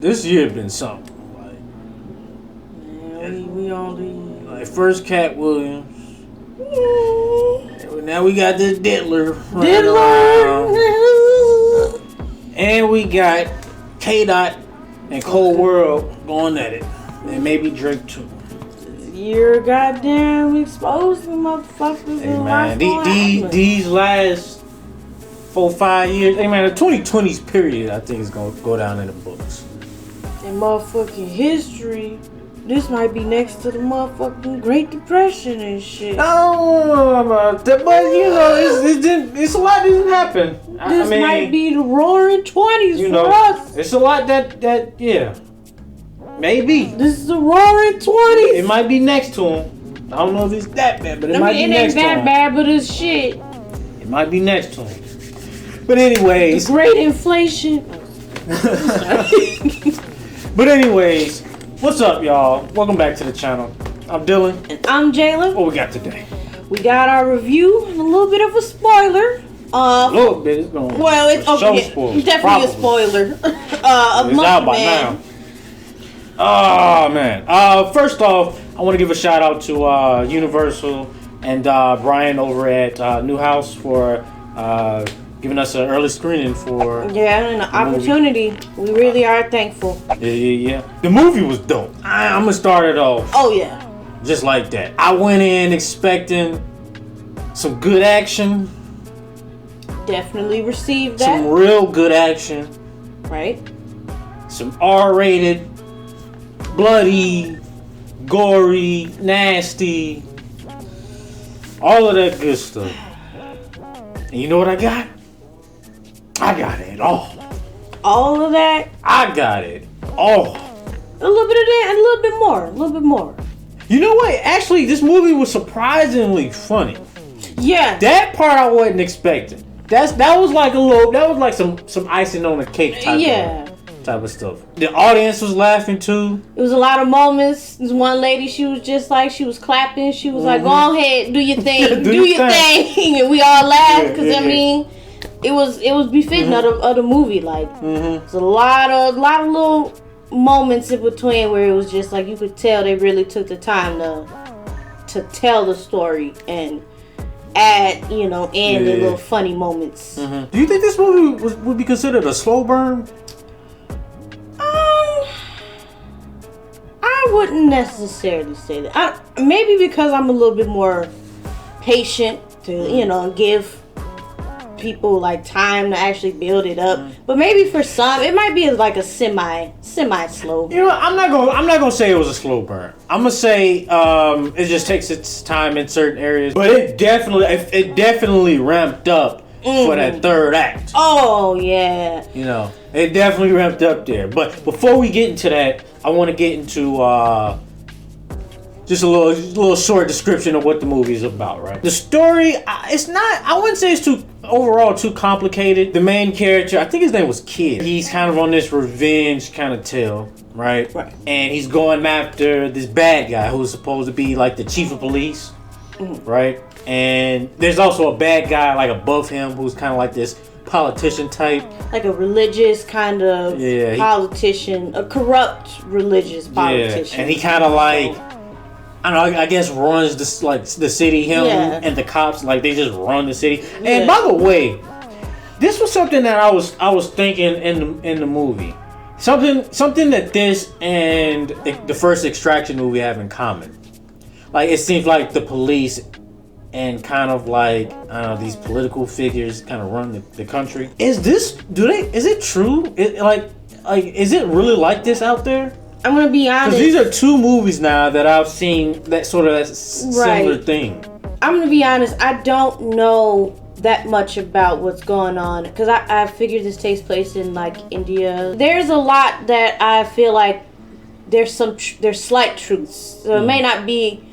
This year been something. We only Like first Cat Williams. Now we got this Diddler. And we got K-Dot and Cold World going at it. And maybe Drake too. You're goddamn exposing motherfuckers. Hey man, these last 4-5 years, hey man, the 2020s period I think is gonna go down in the books. In motherfucking history, this might be next to the motherfucking Great Depression and shit. I don't know about that, but you know, it's a lot that didn't happen. This might be the roaring 20s for us. It's a lot that yeah. Maybe. This is the roaring 20s. It might be next to him. I don't know if it's that bad, but it might be next to him. It ain't that bad, but it's shit. It might be next to him. But anyways. The great inflation. But anyways, what's up, y'all? Welcome back to the channel. I'm Dylan. And I'm Jayla. What we got today? We got our review and a little bit of a spoiler. A little bit. It's going. Well, it's okay. Spoiler. Definitely a spoiler. It's out by now. Oh man. First off, I want to give a shout out to Universal and Brian over at Newhouse for giving us an early screening for and an opportunity. We really are thankful. Yeah. The movie was dope. I'm gonna start it off. Oh yeah. Just like that. I went in expecting some good action. Definitely received that. Some real good action. Right. Some R-rated, bloody, gory, nasty, all of that good stuff. And you know what I got? I got it all. All of that? I got it all. A little bit of that and a little bit more. A little bit more. You know what? Actually, this movie was surprisingly funny. Yeah. That part I wasn't expecting. That was like some icing on the cake type of stuff. The audience was laughing too. It was a lot of moments. This one lady, she was clapping. She was like, "Go ahead, do your thing, do your thing," and we all laughed because I mean, it was befitting of the movie. Like, there's a lot of little moments in between where it was just like you could tell they really took the time to tell the story and add, the little funny moments. Do you think this movie would be considered a slow burn? I wouldn't necessarily say that. Maybe because I'm a little bit more patient to, give people like time to actually build it up. But maybe for some, it might be like a semi slow. You know, I'm not gonna say it was a slow burn. I'm gonna say it just takes its time in certain areas. But it definitely ramped up for that third act. Oh yeah. It definitely ramped up there. But before we get into that, I want to get into just a little short description of what the movie is about, right? The story, I wouldn't say it's too complicated. The main character, I think his name was Kid. He's kind of on this revenge kind of tale, right? Right. And he's going after this bad guy who's supposed to be like the chief of police, right? And there's also a bad guy like above him who's kind of like this politician type, like a religious kind of politician, a corrupt religious politician. And he kind of like, I don't know, I guess runs the city. Him and the cops, like they just run the city. And by the way, this was something that I was thinking in the movie. Something that this and the first Extraction movie have in common. Like it seems like the police and kind of like these political figures kind of run the country. Is it true? Is it really like this out there? I'm gonna be honest. Because these are two movies now that I've seen that sort of similar thing. I'm gonna be honest. I don't know that much about what's going on because I figured this takes place in like India. There's a lot that I feel like there's slight truths. So it may not be,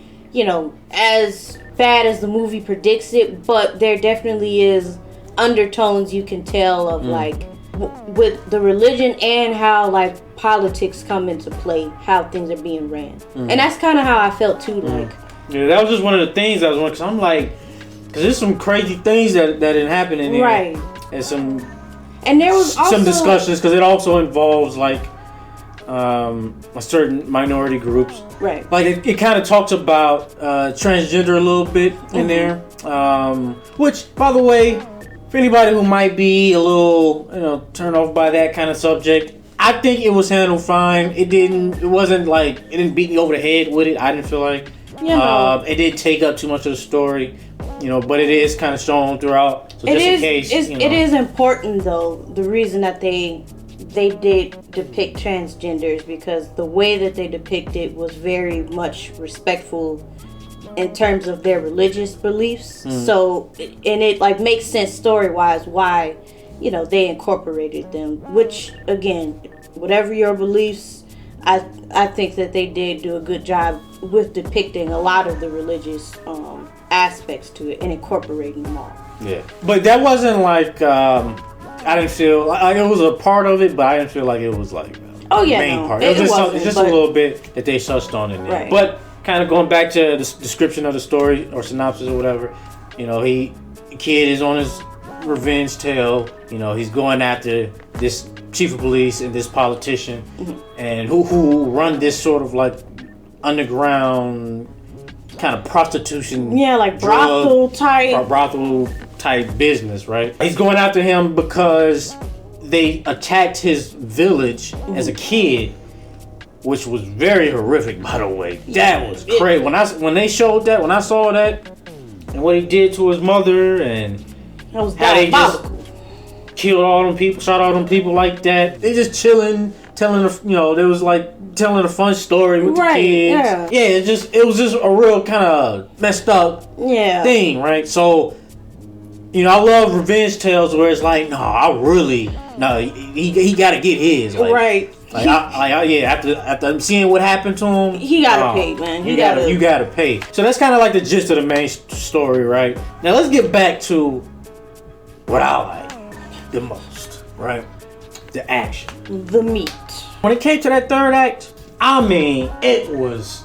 as bad as the movie predicts it, but there definitely is undertones you can tell of like with the religion and how like politics come into play, how things are being ran. And that's kind of how I felt too. Like, that was just one of the things I was wondering, because I'm like, because there's some crazy things that didn't happen in here, right? And there was also some discussions because it also involves like certain minority groups. Right. Like it kind of talks about transgender a little bit in there. Which, by the way, for anybody who might be a little, turned off by that kind of subject, I think it was handled fine. It didn't beat me over the head with it. I didn't feel like. It didn't take up too much of the story, but it is kind of shown throughout. So it is important though. The reason that they did depict transgenders, because the way that they depicted was very much respectful in terms of their religious beliefs. So, and it like makes sense story wise why, they incorporated them. Which again, whatever your beliefs, I think that they did do a good job with depicting a lot of the religious aspects to it and incorporating them all. Yeah, but that wasn't like I didn't feel like it was a part of it, but I didn't feel like it was like the main part. It was just a little bit that they touched on in there. Right. But kind of going back to the description of the story or synopsis or whatever, the kid is on his revenge tale. He's going after this chief of police and this politician, and who run this sort of like underground kind of prostitution. Yeah, like brothel type business, right? He's going after him because they attacked his village as a kid, which was very horrific, by the way. That was crazy. When I saw that, and what he did to his mother, and how they just killed all them people, shot all them people like that. They just chilling, telling they was like telling a fun story with the kids. Yeah, it was just a real kind of messed up thing, right? So, I love revenge tales where it's like, he got to get his, like, right? Like, after I'm seeing what happened to him, he gotta pay, man. You gotta pay. So that's kind of like the gist of the main story, right? Now let's get back to what I like the most, right? The action, the meat. When it came to that third act, it was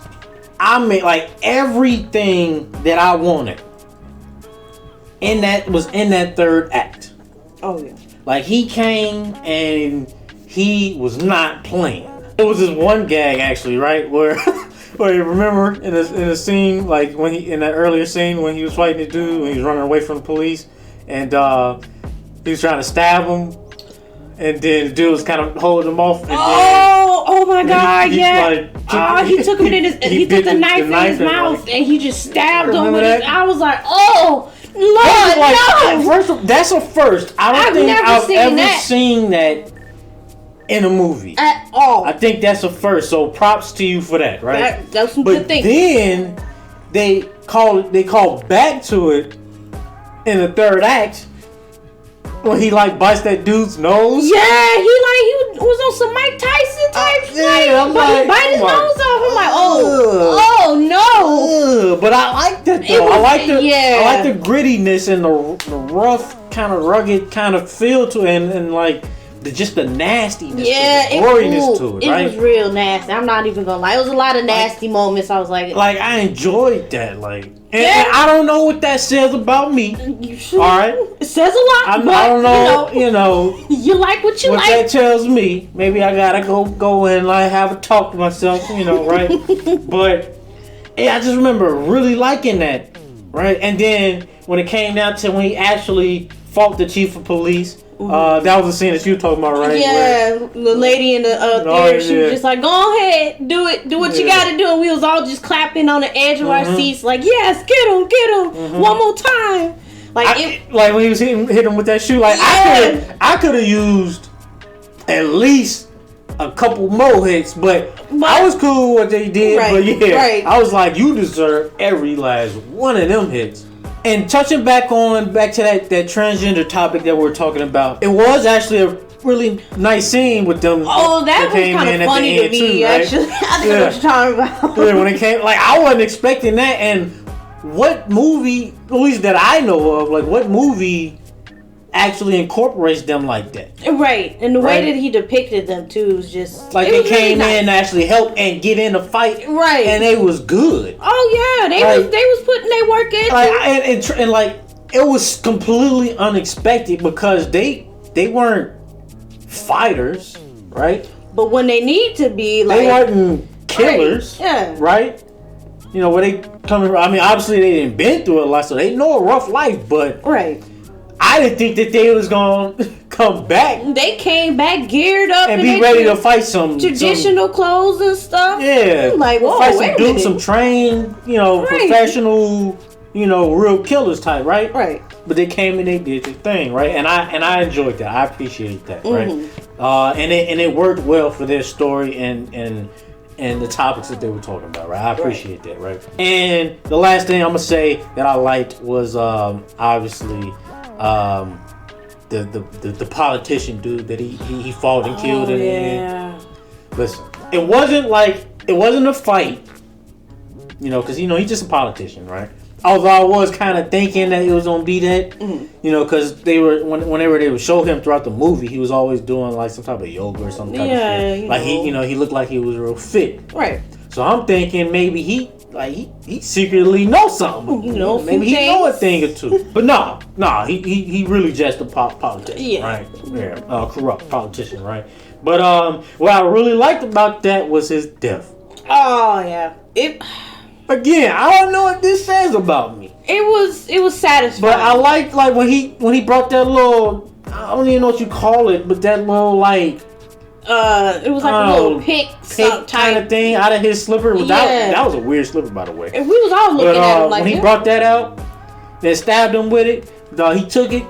like everything that I wanted was in that third act. Oh yeah. Like he came and he was not playing. It was this one gag actually, right, where you remember in the scene, like when in that earlier scene when he was fighting the dude, when he was running away from the police, and he was trying to stab him, and then the dude was kind of holding him off. And oh my God, he took him he took the knife in his mouth and he just stabbed him with it. I was like, oh Lord, no! First, that's a first. I've ever seen that in a movie at all. I think that's a first. So props to you for that, right? That's some good things. Then they call back to it in the third act when he like bites that dude's nose. Yeah, he was on some Mike Tyson type thing. Yeah, I'm like, he bite his nose off. I'm like, oh no. But I like that though. I like the grittiness and the rough kind of rugged kind of feel to it, and like just the nastiness, the goriness to it. Right? It was real nasty. I'm not even gonna lie. It was a lot of nasty moments. I was like I enjoyed that. And I don't know what that says about me. You should. All right, it says a lot. I don't know. You like what you like. What that tells me, maybe I gotta go and have a talk to myself. Right? But I just remember really liking that. Right, and then when it came down to when he actually fought the chief of police. That was the scene that you were talking about, right? Yeah, the lady in the theater, she was just like, go ahead, do it, do what you gotta do. And we was all just clapping on the edge of our seats, like, yes, get him, one more time. Like when he was hit him with that shoe, I could have used at least a couple more hits, but I was cool with what they did. But I was like, you deserve every last one of them hits. And touching back to that transgender topic that we're talking about, it was actually a really nice scene with them. Oh, that was kind of funny to me, actually. I think what you're talking about. When it came, I wasn't expecting that. And what movie, at least that I know of, what movie actually incorporates them like that? Right, and the way that he depicted them too was just they came really in to actually help and get in the fight, right? And they was good. Oh yeah, they was putting their work in. And it was completely unexpected because they weren't fighters, right? but when they need to be, like, they weren't killers, right? You know, where they coming. I mean, obviously they didn't been through a lot, so they know a rough life. But I didn't think that they was gonna come back. They came back geared up and be ready to fight some traditional clothes and stuff. Yeah, I'm like, whoa, fight some trained, professional, real killers type, right? Right. But they came and they did their thing, right? And I enjoyed that. I appreciate that, right? And it worked well for their story and the topics that they were talking about, right? I appreciate that, right? And the last thing I'm gonna say that I liked was obviously the politician dude that he fought and killed in the end. Listen, it wasn't a fight, because he's just a politician, right? Although I was kind of thinking that it was gonna be that, because they were whenever they would show him throughout the movie, he was always doing like some type of yoga or some type of shit. Like he looked like he was real fit. Right. So I'm thinking maybe he secretly knows something. Maybe he know a thing or two. But no, he really just a politician, right? Yeah, corrupt politician, right? But what I really liked about that was his death. Oh yeah, Again, I don't know what this says about me. It was satisfying. But I liked when he brought that little, I don't even know what you call it, but that little it was like a little pick kind of thing out of his slipper. That was a weird slipper, by the way. And we was all looking at him like when he brought that out, then stabbed him with it. He took it,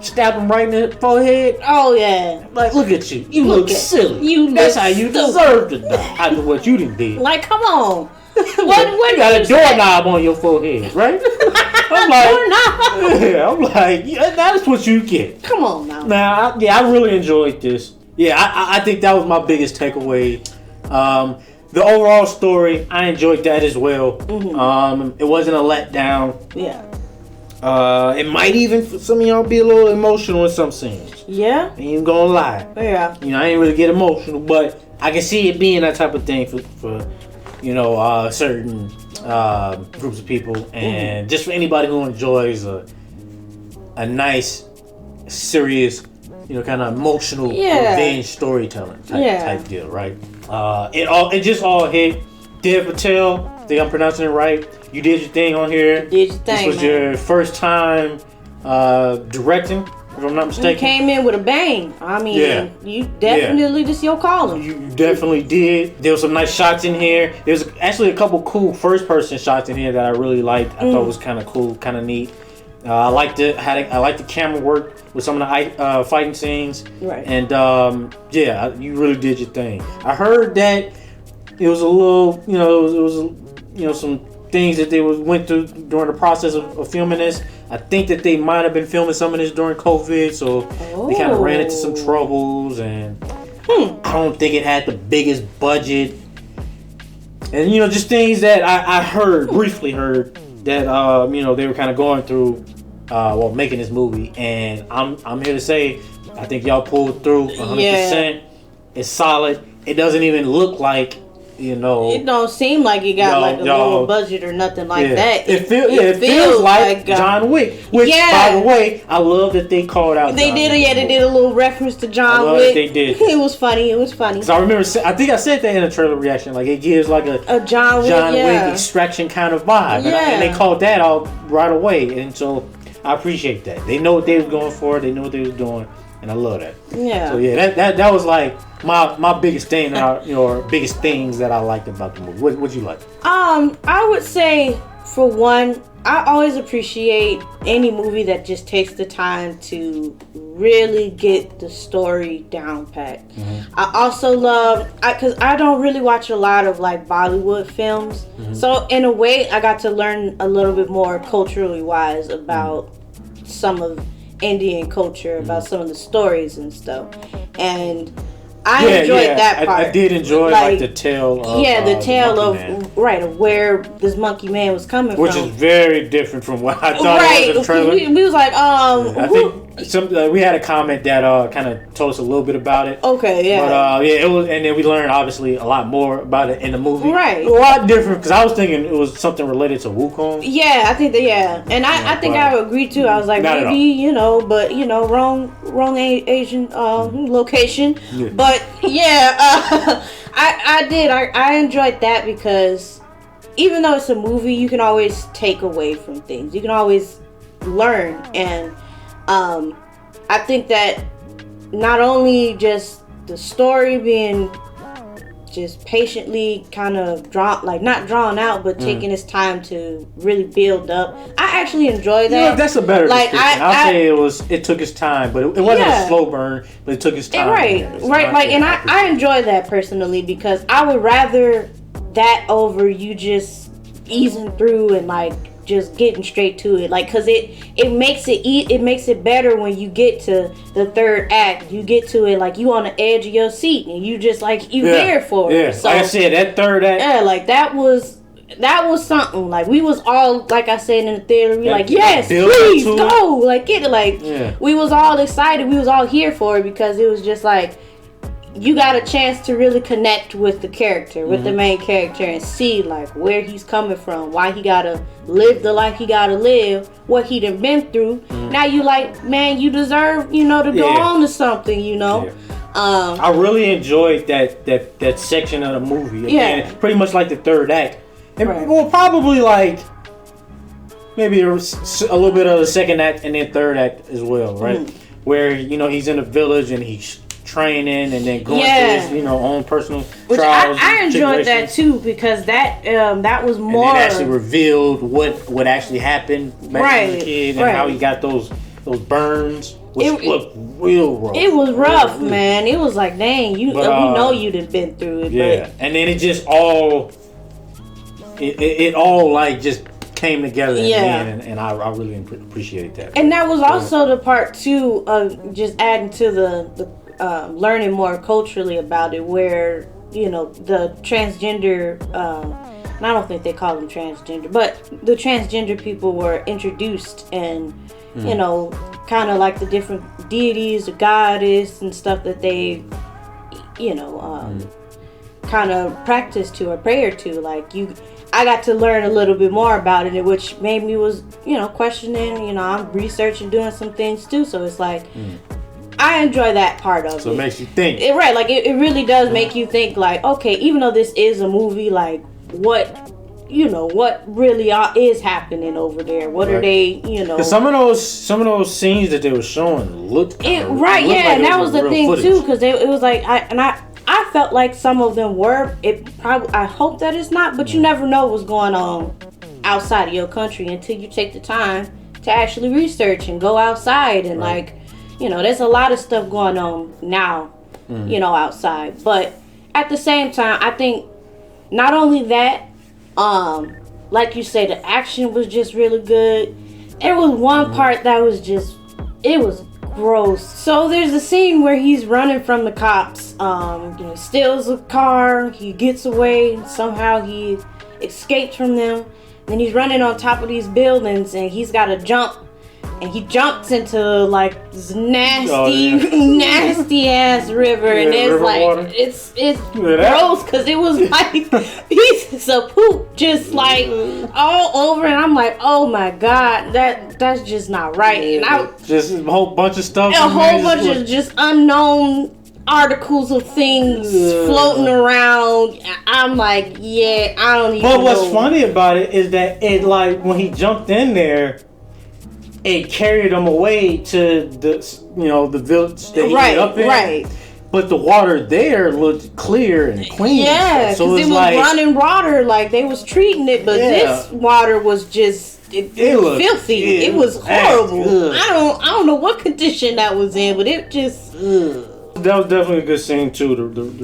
stabbed him right in the forehead. Oh yeah. Like, look at you. You look silly. That's how you deserve to die after what you done did. Like, come on. What you got a doorknob on your forehead, right? I'm like, that's what you get. Come on now. Now, I really enjoyed this. Yeah, I think that was my biggest takeaway. The overall story, I enjoyed that as well. It wasn't a letdown. Yeah. It might even for some of y'all be a little emotional in some scenes. Yeah. I ain't gonna lie. Yeah. I ain't really get emotional, but I can see it being that type of thing for certain groups of people, and just for anybody who enjoys a nice, serious, kind of emotional revenge storytelling type deal, right? It just all hit. Dev Patel, I think I'm pronouncing it right. You did your thing on here. You did your thing. This was your first time directing, if I'm not mistaken. You came in with a bang. I mean, you definitely, this your calling. You definitely did. There was some nice shots in here. There's actually a couple cool first-person shots in here that I really liked. I thought was kind of cool, kind of neat. I liked the camera work with some of the fighting scenes. Right. And you really did your thing. I heard that it was a little, it was some things that they went through during the process of filming this. I think that they might have been filming some of this during COVID, so they kind of ran into some troubles, and I don't think it had the biggest budget. And just things that I briefly heard that they were kind of going through while making this movie, and I'm here to say I think y'all pulled through 100%. Yeah. It's solid. It doesn't even look like it don't seem like it got like a lower budget or nothing like that. It feels like John Wick. Which, by the way, I love that they called out. They did a little reference to John Wick. They did. It was funny. Because I remember, I think I said that in a trailer reaction. Like, it gives like a John Wick Extraction kind of vibe, and they called that out right away. And so I appreciate that. They know what they was going for. They know what they was doing. And I love that. Yeah. So that was like my biggest thing, or biggest things that I liked about the movie. What'd you like? I would say, for one, I always appreciate any movie that just takes the time to really get the story down packed. I also love, because I don't really watch a lot of like Bollywood films, so in a way I got to learn a little bit more culturally wise about some of Indian culture, about some of the stories and stuff, and I enjoyed that part. I did enjoy like the tale of the tale of where this monkey man was coming from, which is very different from what I thought it was in the trailer. We was like, we had a comment that kind of told us a little bit about it. Okay, yeah. But it was, and then we learned obviously a lot more about it in the movie. Right. A lot different because I was thinking it was something related to Wukong. Yeah, I think that. Yeah, and I think I would agree too. I was like, maybe but wrong Asian location. Yeah. But yeah, I did. I enjoyed that because even though it's a movie, you can always take away from things. You can always learn, and I think that not only just the story being just patiently kind of not drawn out, but taking its time to really build up. I actually enjoy that. Yeah, that's a better description. I'll say it took its time, but it wasn't a slow burn, but it took its time. Right. And I enjoy that personally because I would rather that over you just easing through and like just getting straight to it, like, because it makes it better when you get to the third act. You get to it like you on the edge of your seat and you just like you there for it. So, like I said, that third act, like that was something. Like we was all, like I said in the theater, we like, yes, please go, like get it, like we was all excited, we was all here for it because it was just like you got a chance to really connect with the character, with the main character, and see like where he's coming from, why he gotta live the life he gotta live, what he done been through. Now you like, man, you deserve, to go on to something, I really enjoyed that section of the movie. Again, pretty much like the third act. And well, probably like maybe a little bit of the second act and then third act as well, right? Where, he's in a village and he's training and then going through his own personal trials. I enjoyed that too because that was more. And it actually revealed what actually happened back as a kid and how he got those burns, which looked real rough. It was rough, man. It was like, dang, we know you done been through it. Yeah, and then it just all it all like just came together in the end, and I really appreciate that. And that was also the part too of just adding to the learning more culturally about it, where the transgender and I don't think they call them transgender, but the transgender people were introduced, and kind of like the different deities, the goddess and stuff that they kind of practice to or prayer to. Like I got to learn a little bit more about it, which made me was questioning. I'm researching, doing some things too, so it's like I enjoy that part of it. So it makes you think. Like it really does make you think, like, okay, even though this is a movie, like what really is happening over there? What are they, Some of those scenes that they were showing looked and that was the thing too, because it was like I felt like some of them were. I hope that it's not, but you never know what's going on outside of your country until you take the time to actually research and go outside and there's a lot of stuff going on now, outside. But at the same time, I think not only that, like you say, the action was just really good. There was one part that was it was gross. So there's a scene where he's running from the cops. He steals a car, he gets away, somehow he escapes from them. Then he's running on top of these buildings and he's got to jump. And he jumps into like this nasty ass river, and it's like water. It's gross because it was like pieces of poop just like all over, and I'm like, oh my god, that's just not right. And just a whole bunch of stuff. A whole bunch of just unknown articles of things floating around. I'm like, I don't even know. But what's funny about it is that it, like, when he jumped in there, it carried him away to the village that he ended up in. Right. But the water there looked clear and clean. Yeah, because it was like running water, like they was treating it, but this water was just it was filthy. It was horrible. I don't know what condition that was in, but it just. That was definitely a good scene too,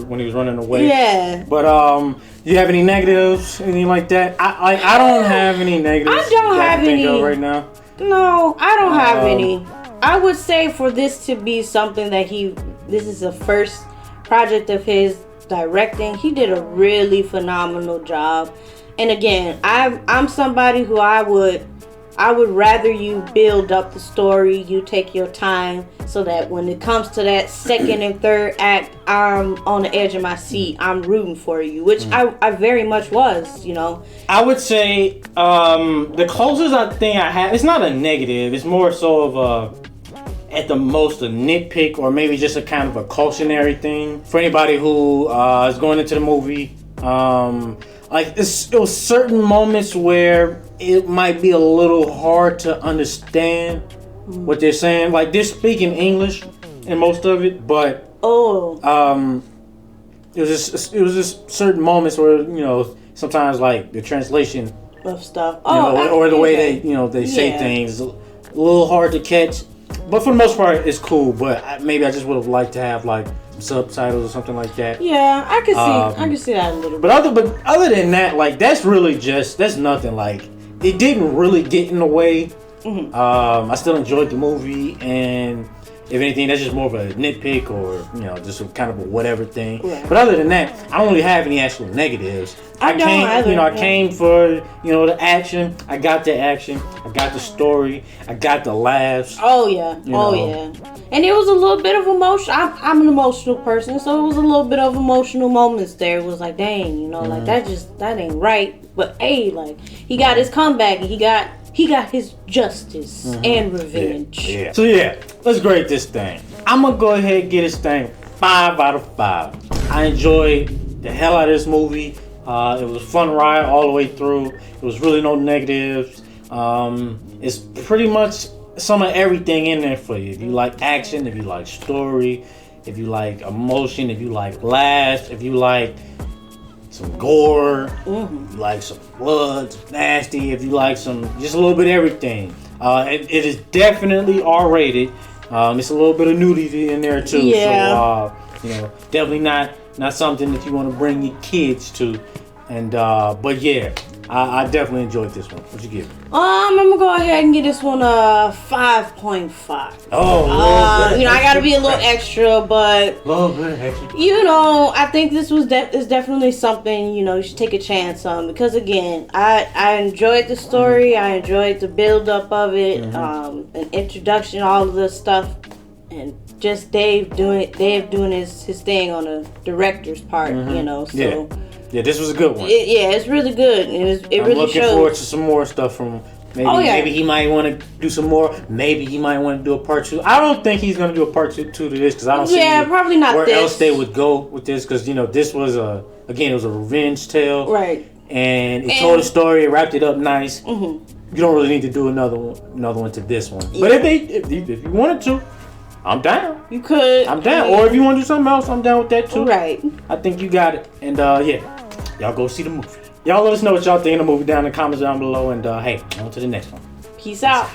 when he was running away. Yeah. But do you have any negatives, anything like that? I don't have any negatives. I don't have any right now. No, I don't have any. I would say for this to be something that this is the first project of his directing, he did a really phenomenal job. And again, I'm somebody who I I would rather you build up the story, you take your time, so that when it comes to that second and third act, I'm on the edge of my seat. I'm rooting for you, which I very much was, you know. I would say the closest thing I have, it's not a negative, it's more so of at the most a nitpick, or maybe just a kind of a cautionary thing for anybody who is going into the movie. Like it was certain moments where it might be a little hard to understand what they're saying. Like they're speaking English in most of it, but it was just certain moments where, you know, sometimes like the translation of stuff, or the way they say things, a little hard to catch. But for the most part, it's cool. But maybe I just would have liked to have like subtitles or something like that. Yeah, I can see that a little bit. But other than that, like that's nothing. Like it didn't really get in the way. I still enjoyed the movie, and if anything, that's just more of a nitpick, or you know, just a kind of a whatever thing. Right. But other than that, I don't really have any actual negatives. I came for, you know, the action. I got the action. I got the story. I got the laughs. Oh yeah. And it was a little bit of emotion. I'm an emotional person, so it was a little bit of emotional moments there. It was like, dang, you know, like that ain't right. But hey, like he got his comeback, and he got his justice and revenge. Yeah. So yeah, let's grade this thing. I'm gonna go ahead and get this thing 5 out of 5. I enjoyed the hell out of this movie. It was a fun ride all the way through. It was really no negatives. It's pretty much some of everything in there for you. If you like action, if you like story, if you like emotion, if you like laughs, if you like some gore, if you like some blood, some nasty, if you like some, just a little bit of everything. It is definitely R-rated. It's a little bit of nudity in there too. Yeah. So, you know, definitely not something that you want to bring your kids to. And but yeah, I definitely enjoyed this one. What'd you give it? I'm gonna go ahead and give this one a 5.5. Oh, you know, I gotta be a little extra, but you know, I think this was is definitely something, you know, you should take a chance on, because again, I enjoyed the story, I enjoyed the build up of it, an introduction, all of this stuff, and just Dave doing his thing on the director's part, you know. So yeah, this was a good one. It's really good. I'm looking forward to some more stuff from. Maybe he might want to do some more. Maybe he might want to do a part 2. I don't think he's going to do a part 2 to this, because I don't see probably not where else they would go with this, because you know this was it was a revenge tale, right? And it told a story, it wrapped it up nice. You don't really need to do another one to this one. But if you wanted to, I'm down. You could. I'm down. Or if you want to do something else, I'm down with that too. Right. I think you got it. And y'all go see the movie. Y'all let us know what y'all think of the movie down in the comments down below. And hey, on to the next one. Peace out.